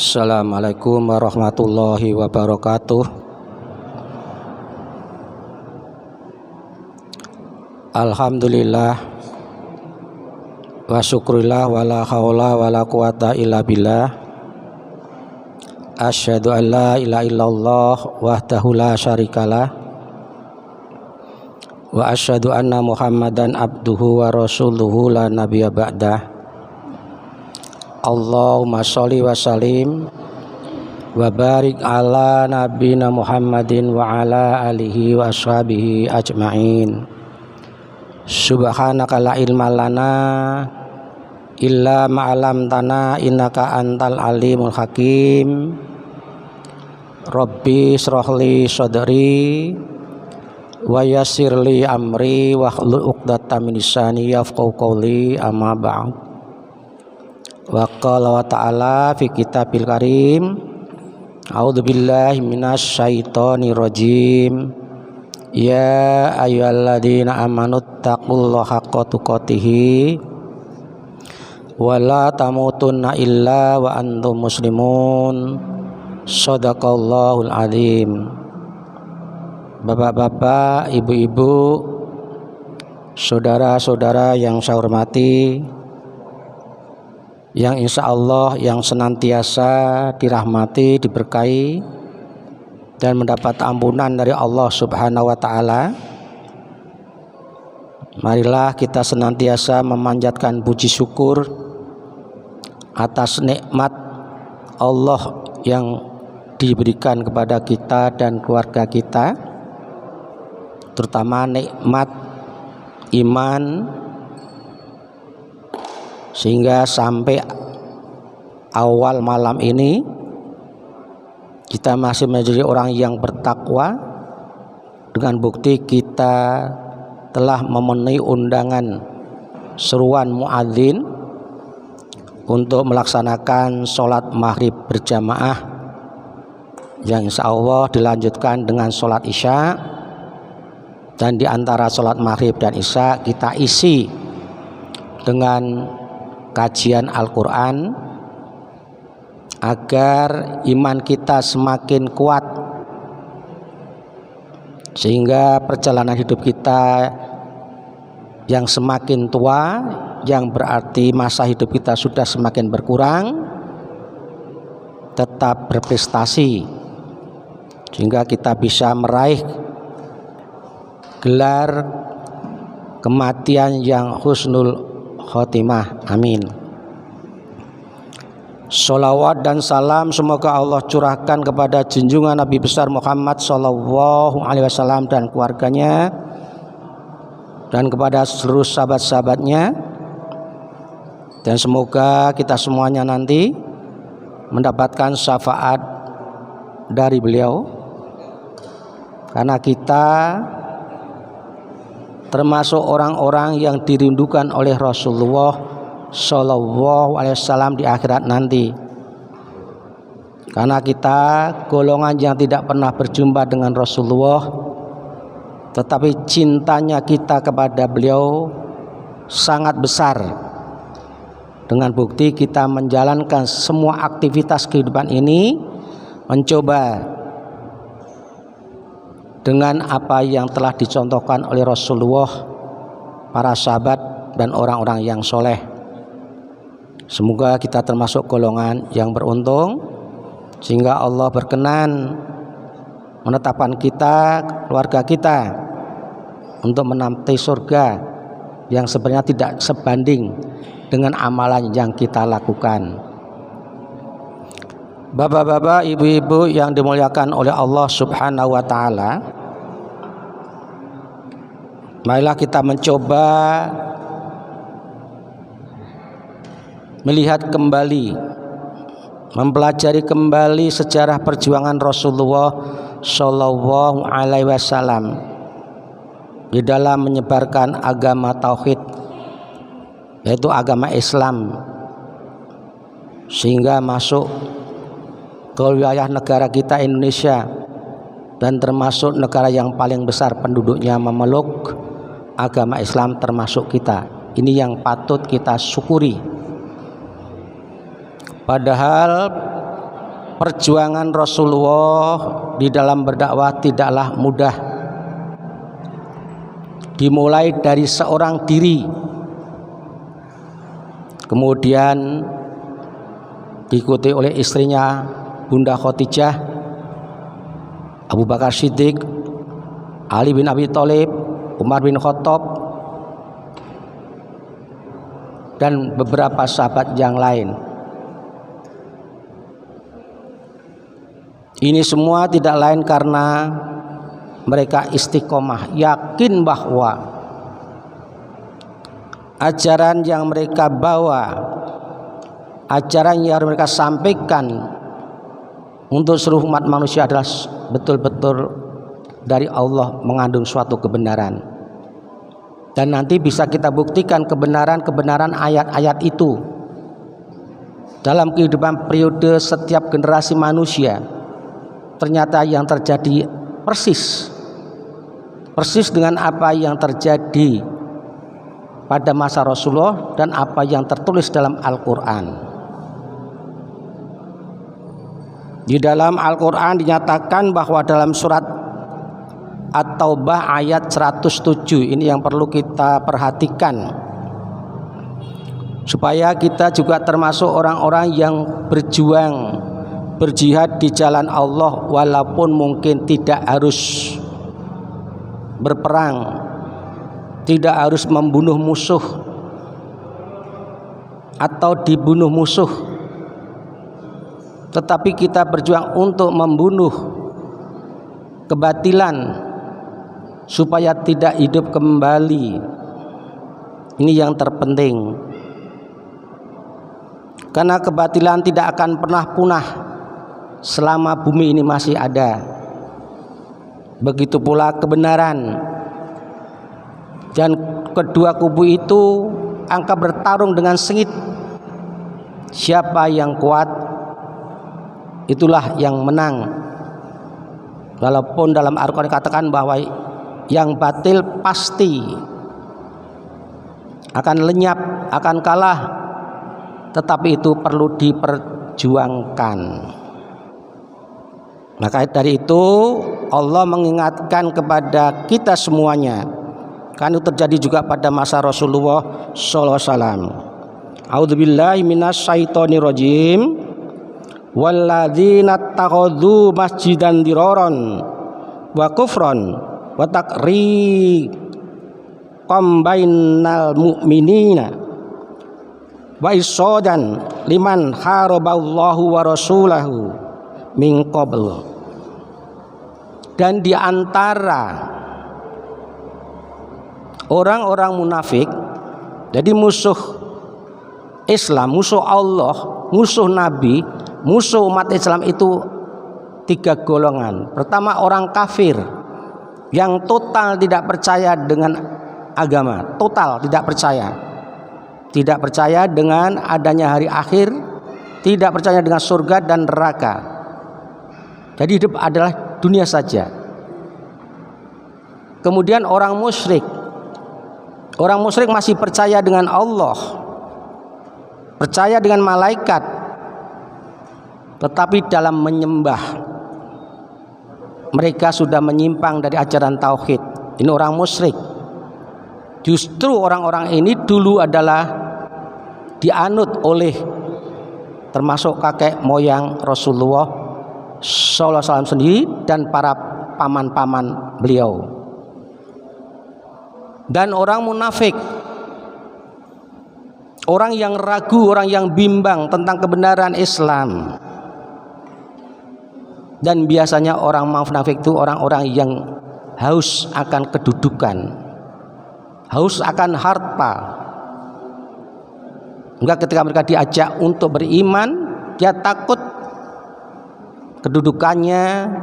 Assalamualaikum warahmatullahi wabarakatuh. Alhamdulillah wa syukurillah wa la haula wa la quwata illa billah. Asyhadu an la ilaha illallah wahdahu la syarikalah wa asyhadu anna Muhammadan abduhu wa rasuluhu la nabiyya ba'dah. Allahumma sholli wa sallim wa barik ala nabina Muhammadin wa ala alihi wa ashabihi ajma'in. Subhanaka la ilma lana illa ma'alamtana innaka antal alimul hakim. Rabbi shrahli sadri wa yassirli amri wahlul 'uqdatam min lisani yafqahu qawli, amma ba'd. Wa qala wa ta'ala fi kitabil karim, a'udzubillahi minasy syaithanir rajim. Ya ayyuhalladzina amanu taqullaha haqqa tuqatih wa la tamutunna illa wa antum muslimun. Shadaqallahul azim. Bapak-bapak, ibu-ibu, saudara-saudara yang saya hormati, yang insya Allah yang senantiasa dirahmati, diberkahi dan mendapat ampunan dari Allah Subhanahu wa ta'ala. Marilah kita senantiasa memanjatkan puji syukur atas nikmat Allah yang diberikan kepada kita dan keluarga kita, terutama nikmat iman, sehingga sampai awal malam ini kita masih menjadi orang yang bertakwa, dengan bukti kita telah memenuhi undangan seruan muadzin untuk melaksanakan sholat maghrib berjamaah, yang insya Allah dilanjutkan dengan sholat isya. Dan di antara sholat maghrib dan isya kita isi dengan kajian Al-Quran agar iman kita semakin kuat, sehingga perjalanan hidup kita yang semakin tua, yang berarti masa hidup kita sudah semakin berkurang, tetap berprestasi, sehingga kita bisa meraih gelar kematian yang husnul khotimah. Amin. Sholawat dan salam semoga Allah curahkan kepada junjungan Nabi besar Muhammad sallallahu alaihi wasallam dan keluarganya, dan kepada seluruh sahabat-sahabatnya, dan semoga kita semuanya nanti mendapatkan syafaat dari beliau, karena kita termasuk orang-orang yang dirindukan oleh Rasulullah Shallallahu Alaihi Wasallam di akhirat nanti. Karena kita golongan yang tidak pernah berjumpa dengan Rasulullah, tetapi cintanya kita kepada beliau sangat besar, dengan bukti kita menjalankan semua aktivitas kehidupan ini, mencoba dengan apa yang telah dicontohkan oleh Rasulullah, para sahabat dan orang-orang yang soleh. Semoga kita termasuk golongan yang beruntung, sehingga Allah berkenan menetapkan kita, keluarga kita, untuk menanti surga yang sebenarnya tidak sebanding dengan amalan yang kita lakukan. Bapak-bapak, ibu-ibu yang dimuliakan oleh Allah Subhanahu wa ta'ala, marilah kita mencoba melihat kembali, mempelajari kembali sejarah perjuangan Rasulullah Shallallahu alaihi wasallam di dalam menyebarkan agama tauhid, yaitu agama Islam, sehingga masuk ke wilayah negara kita Indonesia, dan termasuk negara yang paling besar penduduknya memeluk agama Islam termasuk kita. Ini yang patut kita syukuri. Padahal perjuangan Rasulullah di dalam berdakwah tidaklah mudah. Dimulai dari seorang diri, kemudian diikuti oleh istrinya Bunda Khadijah, Abu Bakar Siddiq, Ali bin Abi Thalib, Umar bin Khattab, dan beberapa sahabat yang lain. Ini semua tidak lain karena mereka istiqomah, yakin bahwa ajaran yang mereka bawa, ajaran yang mereka sampaikan untuk seluruh umat manusia adalah betul-betul dari Allah, mengandung suatu kebenaran. Dan nanti bisa kita buktikan kebenaran ayat-ayat itu dalam kehidupan periode setiap generasi manusia. Ternyata yang terjadi persis dengan apa yang terjadi pada masa Rasulullah dan apa yang tertulis dalam Al-Quran. Di dalam Al-Quran dinyatakan bahwa dalam surat At-Taubah ayat 107, ini yang perlu kita perhatikan supaya kita juga termasuk orang-orang yang berjuang, berjihad di jalan Allah, walaupun mungkin tidak harus berperang, tidak harus membunuh musuh atau dibunuh musuh, tetapi kita berjuang untuk membunuh kebatilan supaya tidak hidup kembali. Ini yang terpenting, karena kebatilan tidak akan pernah punah selama bumi ini masih ada. Begitu pula kebenaran, dan kedua kubu itu angka bertarung dengan sengit. Siapa yang kuat, itulah yang menang. Walaupun dalam Al-Quran dikatakan bahwa yang batil pasti akan lenyap, akan kalah, tetapi itu perlu diperjuangkan. Maka dari itu Allah mengingatkan kepada kita semuanya, kan itu terjadi juga pada masa Rasulullah sallallahu alaihi wasallam. A'udzubillahi minasyaitonirrajim. Walladzina takhadzu masjidan diraran wa kufran wa taqriqam bainal mu'minina wa isadan liman haraballahu wa rasulahu min qabl. Dan di antara orang-orang munafik, jadi musuh Islam, musuh Allah, musuh Nabi, musuh umat Islam itu tiga golongan. Pertama, orang kafir yang total tidak percaya dengan agama, total tidak percaya dengan adanya hari akhir, tidak percaya dengan surga dan neraka. Jadi hidup adalah dunia saja. Kemudian orang musyrik masih percaya dengan Allah, percaya dengan malaikat, tetapi dalam menyembah mereka sudah menyimpang dari ajaran tauhid. Ini orang musyrik. Justru orang-orang ini dulu adalah dianut oleh termasuk kakek moyang Rasulullah sallallahu alaihi wasallam sendiri dan para paman-paman beliau. Dan orang munafik, orang yang ragu, orang yang bimbang tentang kebenaran Islam. Dan biasanya orang munafik itu orang-orang yang haus akan kedudukan, haus akan harta. Enggak, ketika mereka diajak untuk beriman, dia takut kedudukannya,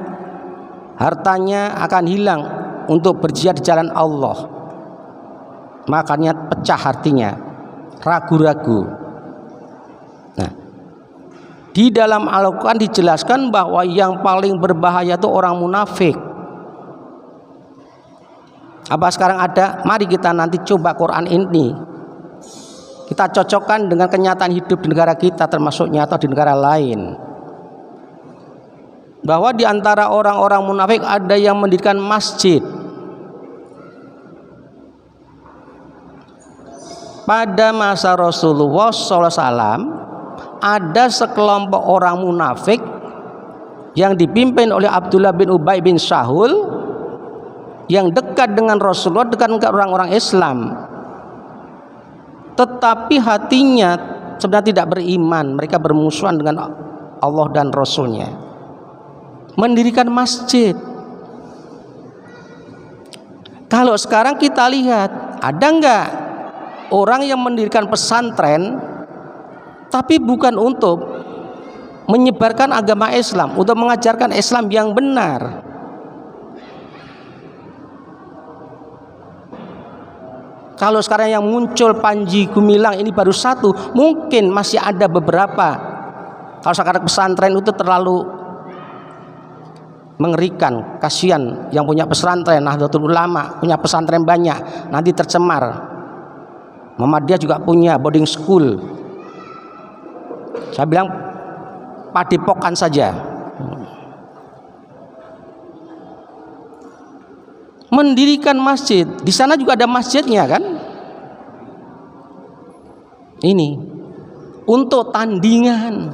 hartanya akan hilang untuk berjihad di jalan Allah. Makanya pecah hatinya, ragu-ragu. Nah, di dalam Al-Quran dijelaskan bahwa yang paling berbahaya itu orang munafik. Apa sekarang ada? Mari kita nanti coba Quran ini, kita cocokkan dengan kenyataan hidup di negara kita, termasuk nyata di negara lain. bahwa di antara orang-orang munafik ada yang mendirikan masjid. Pada masa Rasulullah SAW ada sekelompok orang munafik yang dipimpin oleh Abdullah bin Ubay bin Syahul, yang dekat dengan Rasulullah, dekat dengan orang-orang Islam, tetapi hatinya sebenarnya tidak beriman. Mereka bermusuhan dengan Allah dan Rasulnya. Mendirikan masjid. Kalau sekarang kita lihat, ada enggak orang yang mendirikan pesantren tapi bukan untuk menyebarkan agama Islam, untuk mengajarkan Islam yang benar? Kalau sekarang yang muncul Panji Gumilang ini baru satu, mungkin masih ada beberapa. Kalau sekarang pesantren itu terlalu mengerikan, kasihan yang punya pesantren. Nahdlatul Ulama punya pesantren banyak, nanti tercemar. Muhammadiyah juga punya boarding school. Saya bilang padepokan saja. Mendirikan masjid, di sana juga ada masjidnya kan? Ini untuk tandingan.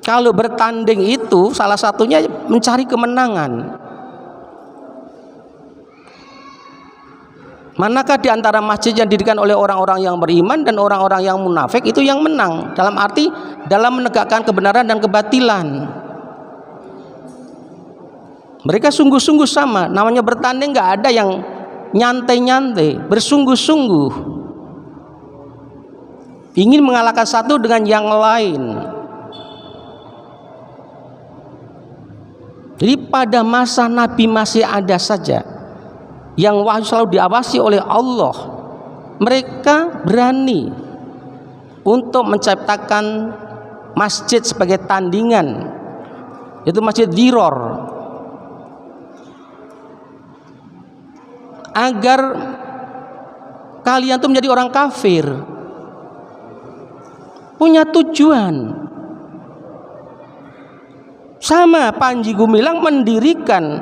Kalau bertanding itu salah satunya mencari kemenangan. Manakah di antara masjid yang didirikan oleh orang-orang yang beriman dan orang-orang yang munafik itu yang menang? Dalam arti dalam menegakkan kebenaran dan kebatilan. Mereka sungguh-sungguh sama. Namanya bertanding, nggak ada yang nyantai-nyantai, bersungguh-sungguh ingin mengalahkan satu dengan yang lain. Jadi pada masa Nabi masih ada saja yang wahyu selalu diawasi oleh Allah, mereka berani untuk menciptakan masjid sebagai tandingan, yaitu masjid Diror, agar kalian tuh menjadi orang kafir. Punya tujuan. Sama Panji Gumilang mendirikan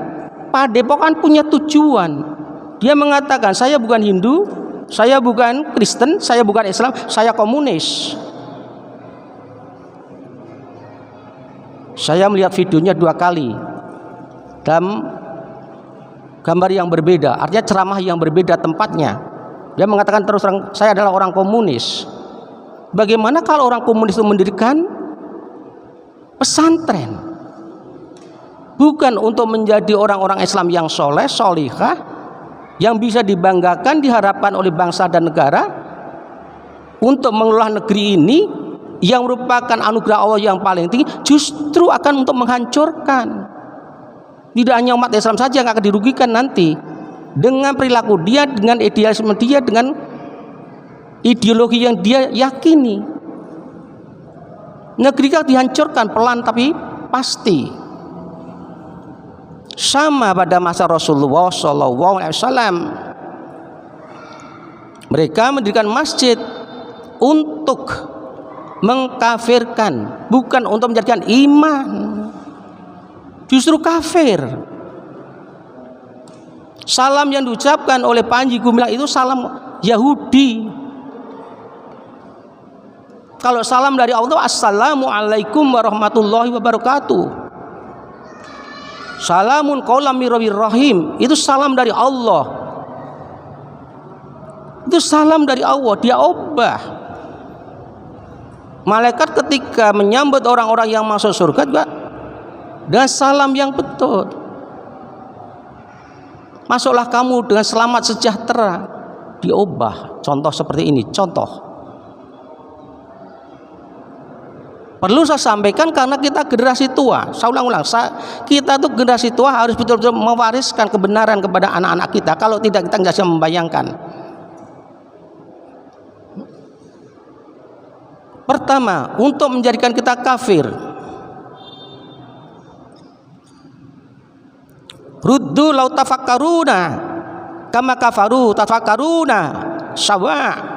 padepokan punya tujuan. Dia mengatakan, saya bukan Hindu, saya bukan Kristen, saya bukan Islam, saya komunis. Saya melihat videonya 2 kali dalam gambar yang berbeda, artinya ceramah yang berbeda tempatnya. Dia mengatakan terus terang, saya adalah orang komunis. Bagaimana kalau orang komunis itu mendirikan pesantren? Bukan untuk menjadi orang-orang Islam yang soleh, solihah, yang bisa dibanggakan, diharapkan oleh bangsa dan negara, untuk mengelola negeri ini yang merupakan anugerah Allah yang paling tinggi, justru akan untuk menghancurkan. Tidak hanya umat Islam saja yang akan dirugikan nanti dengan perilaku dia, dengan idealisme dia, dengan ideologi yang dia yakini. Negeri akan dihancurkan pelan tapi pasti. Sama pada masa Rasulullah SAW, mereka mendirikan masjid untuk mengkafirkan, bukan untuk menjadikan iman. Justru kafir. Salam yang diucapkan oleh Panji Gumilang itu salam Yahudi. Kalau salam dari Allah, assalamualaikum warahmatullahi wabarakatuh. Salamun qaulam mir rabbir rahim, itu salam dari Allah. Itu salam dari Allah, dia obah. Malaikat ketika menyambut orang-orang yang masuk surga juga dengan salam yang betul. Masuklah kamu dengan selamat sejahtera, diubah. Contoh seperti ini, contoh. Perlu saya sampaikan karena kita generasi tua. Saya ulang-ulang, kita tuh generasi tua harus betul-betul mewariskan kebenaran kepada anak-anak kita. Kalau tidak, kita nggak bisa membayangkan. Pertama, untuk menjadikan kita kafir, ruddu lau tafakkaruna kama kafaru tafakkaruna sawa.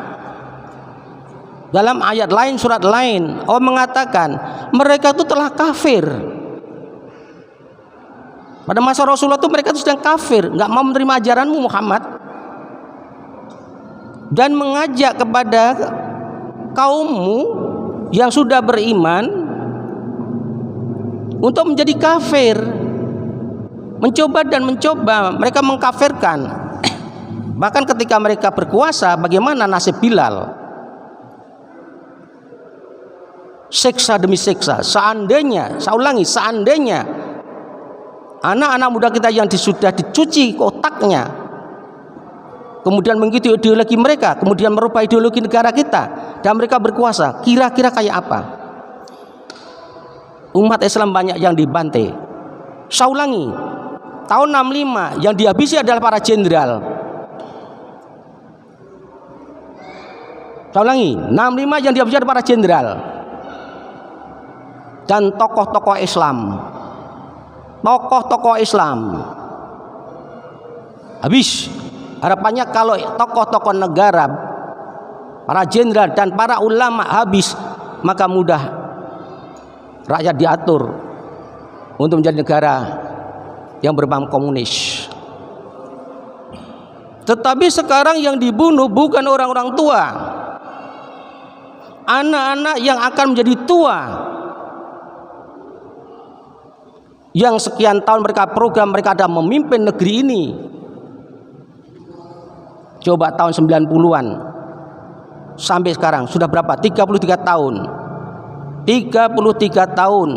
Dalam ayat lain, surat lain, Allah mengatakan mereka itu telah kafir. Pada masa Rasulullah itu mereka itu sedang kafir, nggak mau menerima ajaranmu Muhammad, dan mengajak kepada kaummu yang sudah beriman untuk menjadi kafir. Mencoba dan mencoba mereka mengkafirkan. Bahkan ketika mereka berkuasa, bagaimana nasib Bilal? Siksa demi siksa. Seandainya, saya ulangi, seandainya anak-anak muda kita yang sudah dicuci otaknya, kemudian mengikuti ideologi mereka, kemudian merubah ideologi negara kita, dan mereka berkuasa, kira-kira kayak apa? Umat Islam banyak yang dibantai. Saya ulangi, tahun 65 yang dihabisi adalah para jenderal. Saya ulangi, 65 yang dihabisi adalah para jenderal dan tokoh-tokoh Islam. Tokoh-tokoh Islam habis. Harapannya kalau tokoh-tokoh negara, para jenderal dan para ulama habis, maka mudah rakyat diatur untuk menjadi negara yang berpaham komunis. Tetapi sekarang yang dibunuh bukan orang-orang tua, anak-anak yang akan menjadi tua, yang sekian tahun mereka program, mereka ada memimpin negeri ini. Coba tahun 90-an sampai sekarang sudah berapa? 33 tahun. 33 tahun.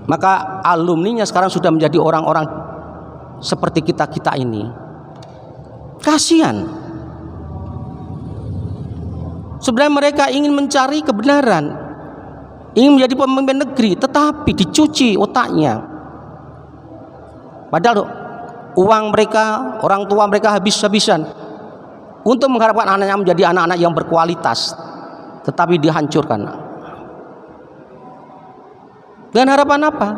Maka alumninya sekarang sudah menjadi orang-orang seperti kita-kita ini. Kasihan. Sebenarnya mereka ingin mencari kebenaran, ingin menjadi pemimpin negeri, tetapi dicuci otaknya. Padahal uang mereka, orang tua mereka habis-habisan untuk mengharapkan anaknya menjadi anak-anak yang berkualitas, tetapi dihancurkan. Dan harapan apa?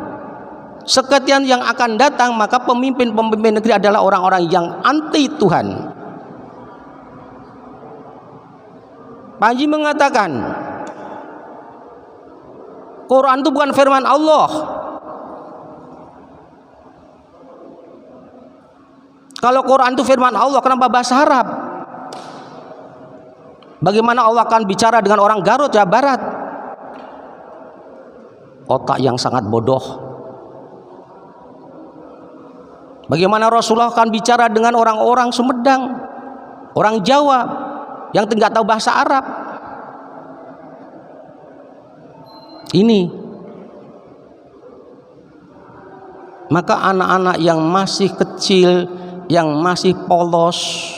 Sekalian yang akan datang, maka pemimpin-pemimpin negeri adalah orang-orang yang anti Tuhan. Panji mengatakan Quran itu bukan firman Allah. Kalau Quran itu firman Allah, kenapa bahasa Arab? Bagaimana Allah akan bicara dengan orang Garut, Jawa Barat? Otak yang sangat bodoh. Bagaimana Rasulullah akan bicara dengan orang-orang Sumedang, orang Jawa yang tidak tahu bahasa Arab? Ini. Maka anak-anak yang masih kecil, yang masih polos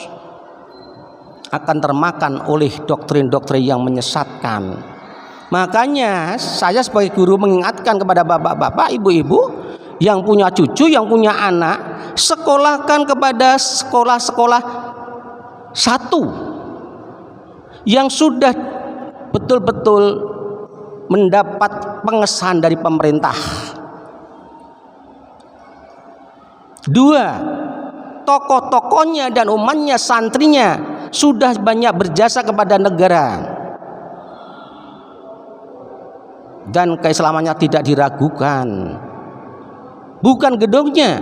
akan termakan oleh doktrin-doktrin yang menyesatkan. Makanya saya sebagai guru mengingatkan kepada bapak-bapak, ibu-ibu yang punya cucu, yang punya anak, sekolahkan kepada sekolah-sekolah satu yang sudah betul-betul mendapat pengesahan dari pemerintah. Dua, tokoh-tokohnya dan umatnya, santrinya sudah banyak berjasa kepada negara dan keislamannya tidak diragukan, bukan gedungnya.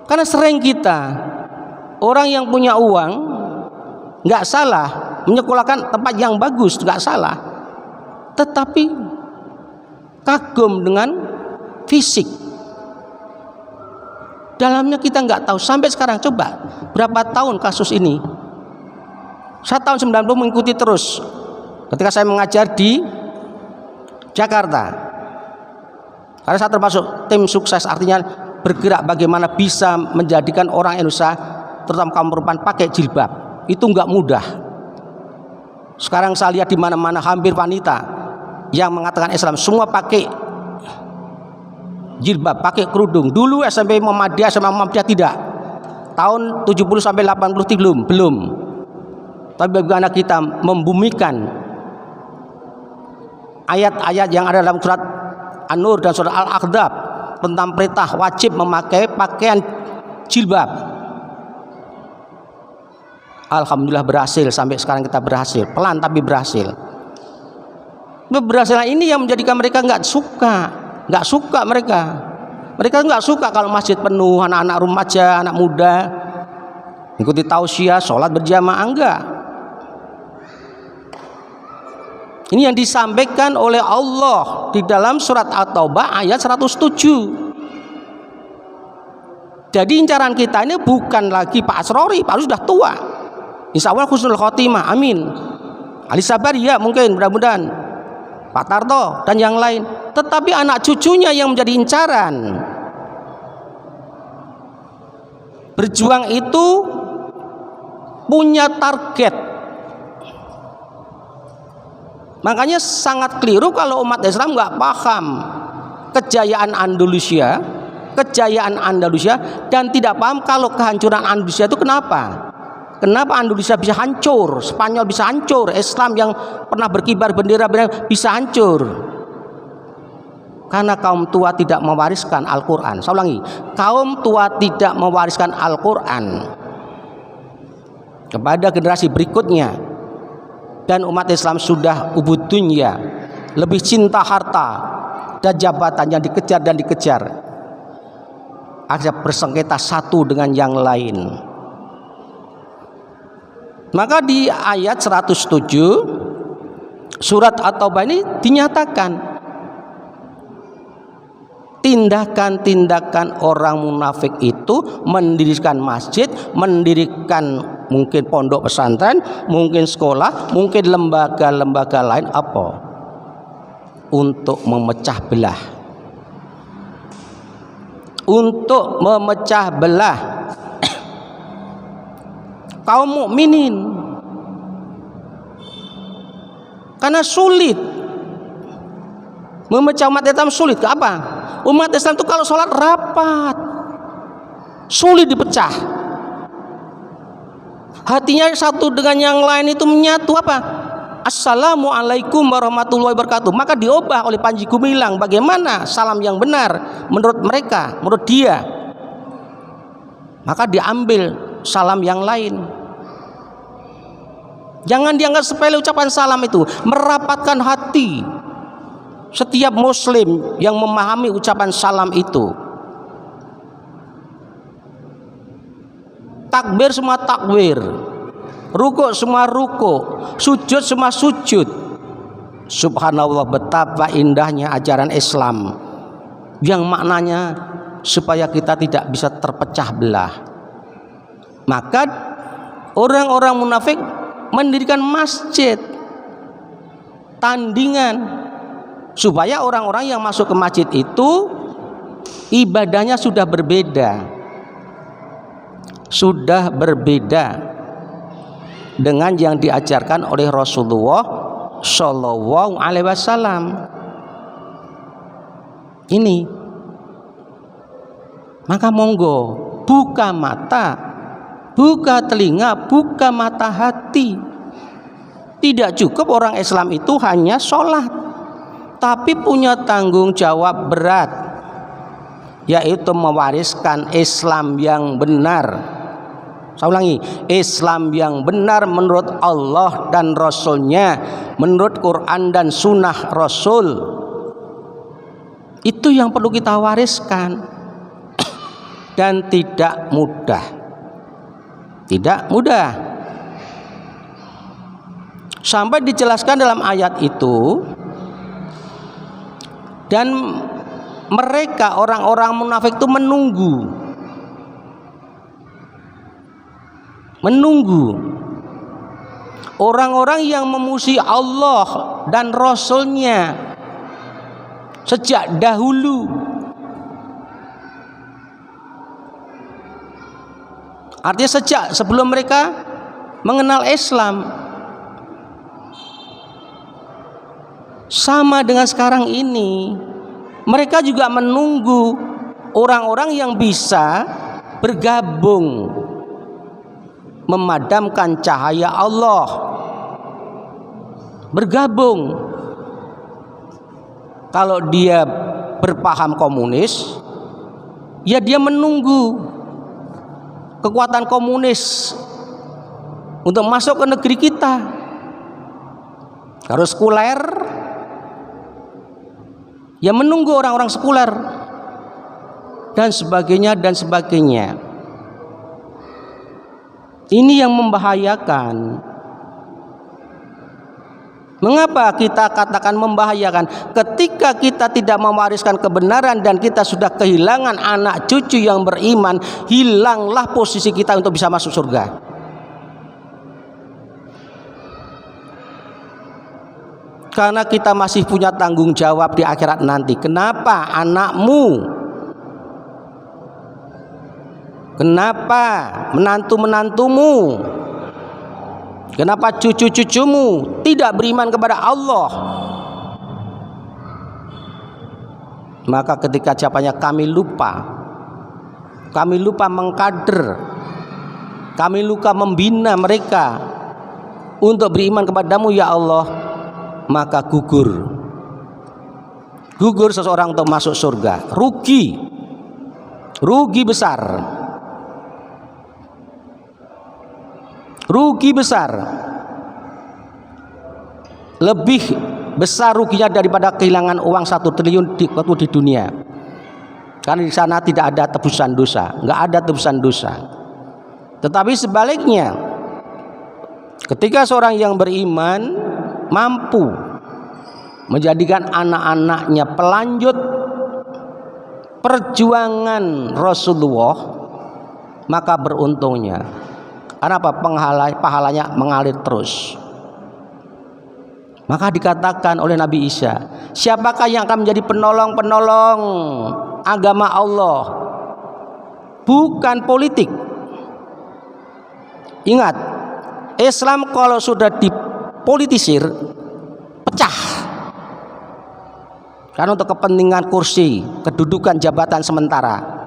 Karena sering kita, orang yang punya uang nggak salah menyekolahkan tempat yang bagus, nggak salah, tetapi kagum dengan fisik. Dalamnya kita nggak tahu sampai sekarang. Coba berapa tahun kasus ini? Saya tahun 90 mengikuti terus ketika saya mengajar di Jakarta, karena saya termasuk tim sukses, artinya bergerak bagaimana bisa menjadikan orang Indonesia, terutama kaum perempuan, pakai jilbab. Itu nggak mudah. Sekarang saya lihat di mana-mana hampir wanita yang mengatakan Islam semua pakai jilbab, pakai kerudung. Dulu SMP Muhammadiyah sama Muhammadiyah tidak. Tahun 70 sampai 80 belum. Tapi bagaimana kita membumikan ayat-ayat yang ada dalam surat An-Nur dan surat Al-Ahzab tentang perintah wajib memakai pakaian jilbab. Alhamdulillah berhasil, sampai sekarang kita berhasil, pelan tapi berhasil. Keberhasilan ini yang menjadikan mereka nggak suka mereka nggak suka kalau masjid penuh, anak-anak remaja, anak muda ikuti tausiah, sholat berjamaah, enggak. Ini yang disampaikan oleh Allah di dalam surat At-Taubah ayat 107. Jadi incaran kita ini bukan lagi Pak Asrori, Pak Asrori sudah tua, insya Allah husnul khotimah, amin. Ali Sabar ya mungkin, mudah-mudahan Pak Tarto dan yang lain, tetapi anak cucunya yang menjadi incaran. Berjuang itu punya target. Makanya sangat keliru kalau umat Islam nggak paham kejayaan Andalusia dan tidak paham kalau kehancuran Andalusia itu kenapa Andalusia bisa hancur, Spanyol bisa hancur, Islam yang pernah berkibar bendera bisa hancur karena kaum tua tidak mewariskan Al-Quran. Saya ulangi, kaum tua tidak mewariskan Al-Quran kepada generasi berikutnya. Dan umat Islam sudah ubud dunya, lebih cinta harta dan jabatan yang dikejar dan dikejar, akhirnya bersengketa satu dengan yang lain. Maka di ayat 107 surat At-Taubah ini dinyatakan tindakan-tindakan orang munafik itu mendirikan masjid, mendirikan mungkin pondok pesantren, mungkin sekolah, mungkin lembaga-lembaga lain, apa? Untuk memecah belah. Untuk memecah belah kaum mukminin. Karena sulit memecah umat Islam, sulit. Apa? Umat Islam itu kalau sholat rapat, sulit dipecah. Hatinya satu dengan yang lain itu menyatu. Apa? Assalamualaikum warahmatullahi wabarakatuh. Maka diubah oleh Panji Gumilang bagaimana salam yang benar menurut mereka, menurut dia. Maka diambil salam yang lain. Jangan dianggap sepele ucapan salam itu, merapatkan hati setiap muslim yang memahami ucapan salam itu. Takbir semua takbir, rukuk semua rukuk, sujud semua sujud. Subhanallah, betapa indahnya ajaran Islam yang maknanya supaya kita tidak bisa terpecah belah. Maka orang-orang munafik mendirikan masjid tandingan supaya orang-orang yang masuk ke masjid itu ibadahnya sudah berbeda dengan yang diajarkan oleh Rasulullah Shallallahu Alaihi Wasallam. Ini maka monggo buka mata, buka telinga, buka mata hati. Tidak cukup orang Islam itu hanya sholat, tapi punya tanggung jawab berat, yaitu mewariskan Islam yang benar. Saya ulangi, Islam yang benar menurut Allah dan Rasulnya, menurut Quran dan Sunnah Rasul. Itu yang perlu kita wariskan. Dan tidak mudah. Tidak mudah. Sampai dijelaskan dalam ayat itu, dan mereka orang-orang munafik itu menunggu orang-orang yang memuji Allah dan Rasulnya sejak dahulu. Artinya sejak sebelum mereka mengenal Islam. Sama dengan sekarang ini, mereka juga menunggu orang-orang yang bisa bergabung memadamkan cahaya Allah, bergabung. Kalau dia berpaham komunis, ya dia menunggu kekuatan komunis untuk masuk ke negeri kita. Harus sekuler, ya menunggu orang-orang sekuler dan sebagainya dan sebagainya. Ini yang membahayakan. Mengapa kita katakan membahayakan? Ketika kita tidak mewariskan kebenaran dan kita sudah kehilangan anak cucu yang beriman, hilanglah posisi kita untuk bisa masuk surga. Karena kita masih punya tanggung jawab di akhirat nanti. Kenapa anakmu, kenapa menantu-menantumu, kenapa cucu-cucumu tidak beriman kepada Allah? Maka ketika jawabannya kami lupa mengkader, kami lupa membina mereka untuk beriman kepadamu ya Allah, maka gugur seseorang untuk masuk surga. Rugi besar. Rugi besar, lebih besar ruginya daripada kehilangan uang 1 triliun waktu di dunia. Karena di sana tidak ada tebusan dosa, nggak ada tebusan dosa. Tetapi sebaliknya, ketika seorang yang beriman mampu menjadikan anak-anaknya pelanjut perjuangan Rasulullah, maka beruntungnya. Karena apa? Pahalanya mengalir terus. Maka dikatakan oleh Nabi Isa, siapakah yang akan menjadi penolong-penolong agama Allah? Bukan politik. Ingat, Islam kalau sudah dipolitisir, pecah. Karena untuk kepentingan kursi, kedudukan, jabatan sementara.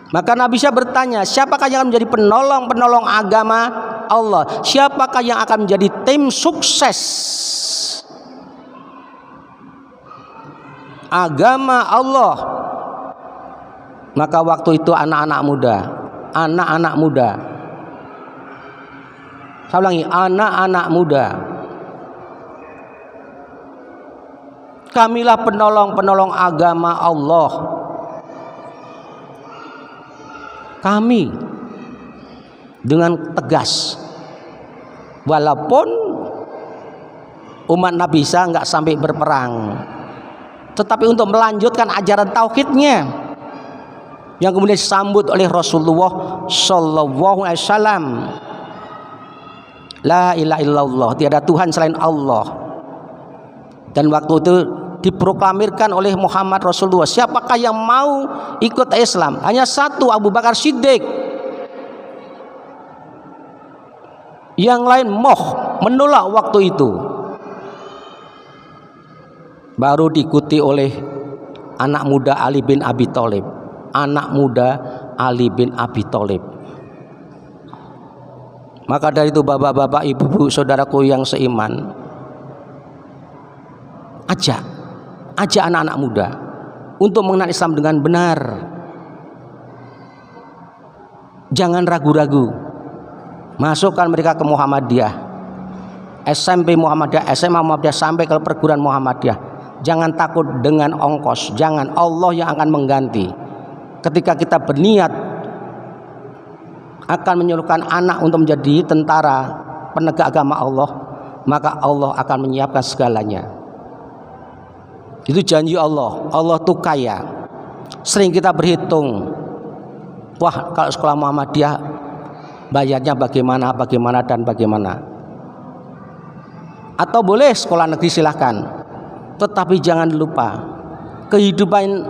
Maka Nabi Isa bertanya, siapakah yang akan menjadi penolong-penolong agama Allah? Siapakah yang akan menjadi tim sukses agama Allah? Maka waktu itu anak-anak muda. Saya ulangi, anak-anak muda. Kamilah penolong-penolong agama Allah. Kami dengan tegas, walaupun umat Nabi Isa nggak sampai berperang, tetapi untuk melanjutkan ajaran tauhidnya yang kemudian disambut oleh Rasulullah Sallallahu Alaihi Wasallam. La ilaha illallah, tiada Tuhan selain Allah. Dan waktu itu diproklamirkan oleh Muhammad Rasulullah, siapakah yang mau ikut Islam? Hanya satu, Abu Bakar Siddiq. Yang lain menolak waktu itu. Baru diikuti oleh anak muda Ali bin Abi Thalib. Maka dari itu bapak-bapak, ibu-ibu, saudaraku yang seiman, ajak anak-anak muda untuk mengenal Islam dengan benar. Jangan ragu-ragu. Masukkan mereka ke Muhammadiyah, SMP Muhammadiyah, SMA Muhammadiyah, sampai ke perguruan Muhammadiyah. Jangan takut dengan ongkos. Jangan, Allah yang akan mengganti. Ketika kita berniat akan menyuruhkan anak untuk menjadi tentara penegak agama Allah, maka Allah akan menyiapkan segalanya. Itu janji Allah. Allah tuh kaya. Sering kita berhitung, wah kalau sekolah Muhammadiyah bayarnya bagaimana dan bagaimana. Atau boleh sekolah negeri silahkan. Tetapi jangan lupa, kehidupan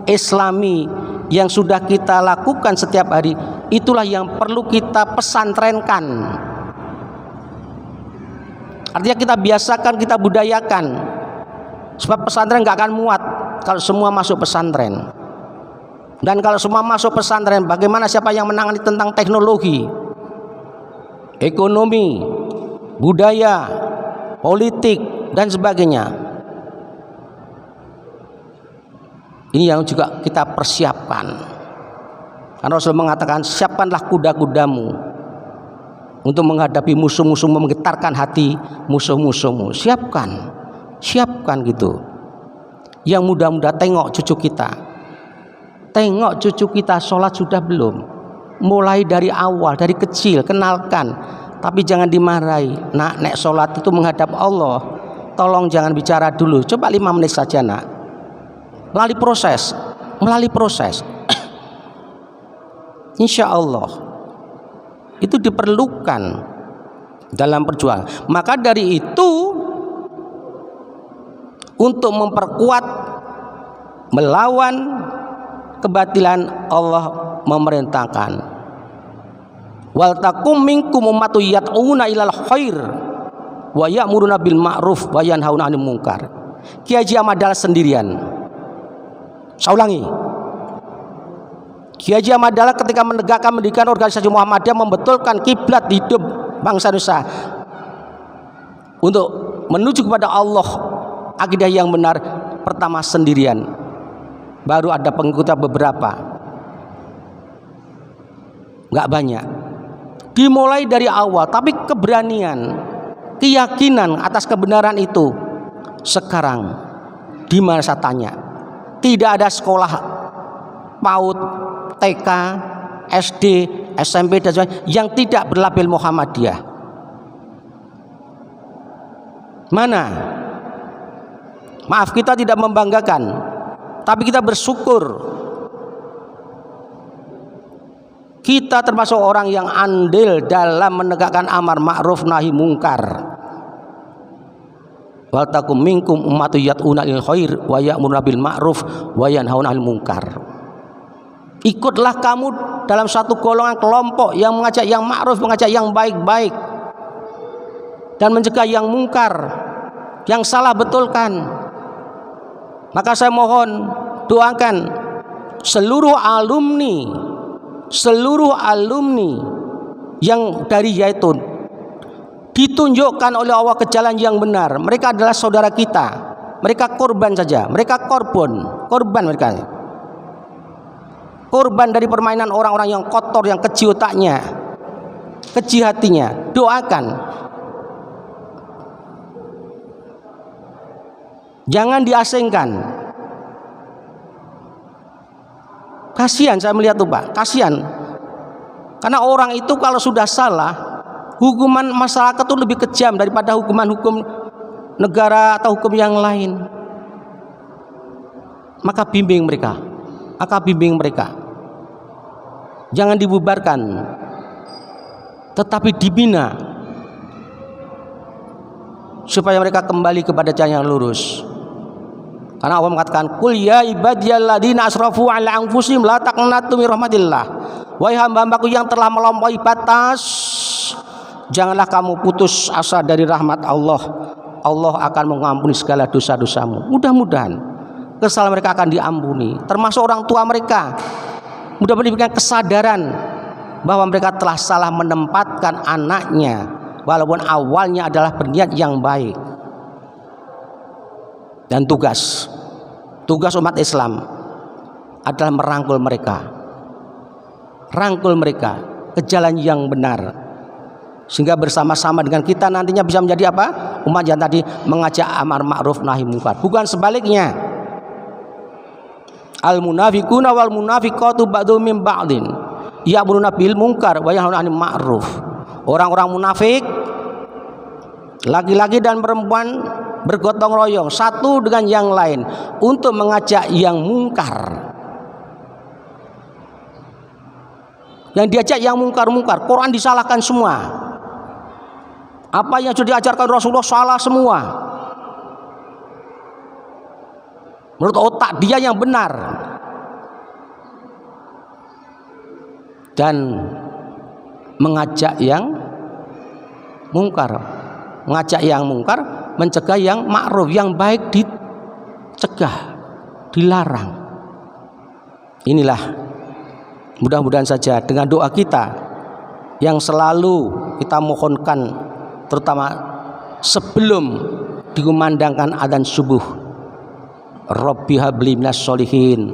Islami yang sudah kita lakukan setiap hari, itulah yang perlu kita pesantrenkan. Artinya kita biasakan, kita budayakan. Sebab pesantren gak akan muat kalau semua masuk pesantren. Dan kalau semua masuk pesantren, bagaimana siapa yang menangani tentang teknologi, ekonomi, budaya, politik, dan sebagainya? Ini yang juga kita persiapkan. Karena Rasul mengatakan, siapkanlah kuda-kudamu untuk menghadapi musuh-musuh, menggetarkan hati musuh-musuhmu. Siapkan gitu. Yang muda-muda, tengok cucu kita sholat sudah belum. Mulai dari awal, dari kecil, kenalkan. Tapi jangan dimarahi. Nak, nek sholat itu menghadap Allah, tolong jangan bicara dulu, coba 5 menit saja nak. Melalui proses insya Allah itu diperlukan dalam perjuangan. Maka dari itu, untuk memperkuat melawan kebatilan, Allah memerintahkan, wal takum minkum ummatun yad'una ilal khair wa ya'muruna bil ma'ruf wa yanhauna 'anil munkar. Kiai Haji Ahmad Dahlan sendirian. Saya ulangi, Kiai Haji Ahmad Dahlan ketika menegakkan mendirikan organisasi Muhammadiyah, membetulkan kiblat hidup bangsa Indonesia untuk menuju kepada Allah, akidah yang benar, pertama sendirian, baru ada pengikutnya beberapa, nggak banyak. Dimulai dari awal, tapi keberanian, keyakinan atas kebenaran itu. Sekarang di mana saya tanya, tidak ada sekolah PAUD, TK, SD, SMP dan sebagainya yang tidak berlabel Muhammadiyah. Mana? Maaf, kita tidak membanggakan, tapi kita bersyukur. Kita termasuk orang yang andil dalam menegakkan amar ma'ruf nahi mungkar. Wal takum minkum ummatun yad'una ilal khair wa ya'muruna bil ma'ruf wa yanhauna 'anil munkar. Ikutlah kamu dalam satu golongan kelompok yang mengajak yang ma'ruf, mengajak yang baik-baik, dan mencegah yang mungkar, yang salah betulkan. Maka saya mohon doakan seluruh alumni yang dari Zaitun ditunjukkan oleh Allah ke jalan yang benar. Mereka adalah saudara kita. Mereka korban saja. Mereka korban mereka. Korban dari permainan orang-orang yang kotor, yang keji otaknya, keji hatinya. Doakan. Jangan diasingkan. Kasihan saya melihat tuh Pak, kasihan. Karena orang itu kalau sudah salah, hukuman masyarakat itu lebih kejam daripada hukum negara atau hukum yang lain. Maka bimbing mereka. Jangan dibubarkan, tetapi dibina supaya mereka kembali kepada jalan yang lurus. Karena Allah mengatakan, "Qul ya ibadiyalladzina asrafu 'ala anfusihim la taqnatu min rahmatillah." Wahai hamba-hambaku yang telah melampaui batas, janganlah kamu putus asa dari rahmat Allah. Allah akan mengampuni segala dosa-dosamu. Mudah-mudahan kesalahan mereka akan diampuni, termasuk orang tua mereka. Mudah-mudahan diberikan kesadaran bahwa mereka telah salah menempatkan anaknya, walaupun awalnya adalah berniat yang baik. Dan tugas umat Islam adalah merangkul mereka ke jalan yang benar, sehingga bersama-sama dengan kita nantinya bisa menjadi apa? Umat yang tadi mengajak amar ma'ruf nahi munkar, bukan sebaliknya. Al munafiquna wal munafiqatu ba'dhum min ba'din ya'muruna bil munkar wa yanhauna 'anil ma'ruf. Orang-orang munafik, laki-laki dan perempuan, bergotong royong satu dengan yang lain untuk mengajak yang mungkar. Yang diajak yang mungkar-mungkar, Quran disalahkan semua. Apa yang sudah diajarkan Rasulullah salah semua. Menurut otak dia yang benar. Dan mengajak yang mungkar, mencegah yang ma'ruf, yang baik dicegah, dilarang. Inilah mudah-mudahan saja dengan doa kita yang selalu kita mohonkan, terutama sebelum dikumandangkan adzan subuh, Rabbi habli minas sholihin,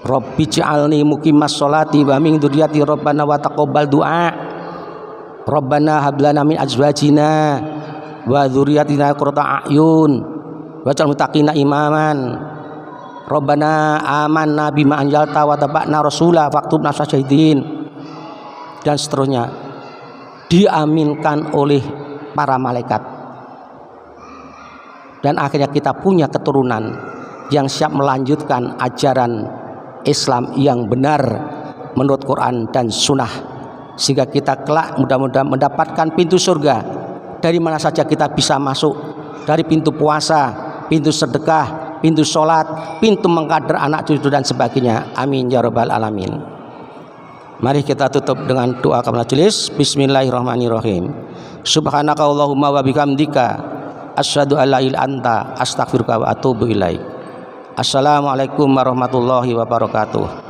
Rabbi ja'alni muqimas sholati wa min dzurriyyati rabbana wa taqabbal du'a. Rabbana hab lana min azwajina wa dzurriyyatina qurrata a'yun waj'al muttaqina imaman. Rabbana amanna bima anzalta wa taba'na rasula faktubna syahidin, dan seterusnya. Diaminkan oleh para malaikat, dan akhirnya kita punya keturunan yang siap melanjutkan ajaran Islam yang benar menurut Quran dan Sunnah, sehingga kita kelak mudah-mudahan mendapatkan pintu surga dari mana saja kita bisa masuk, dari pintu puasa, pintu sedekah, pintu sholat, pintu mengkader anak cucu dan sebagainya. Amin ya rabbal alamin. Mari kita tutup dengan doa majelis. Bismillahirrahmanirrahim. Subhanaka Allahumma wa bihamdika asyhadu an la ilaha illa anta astaghfiruka wa atubu ilaik. Assalamualaikum warahmatullahi wabarakatuh.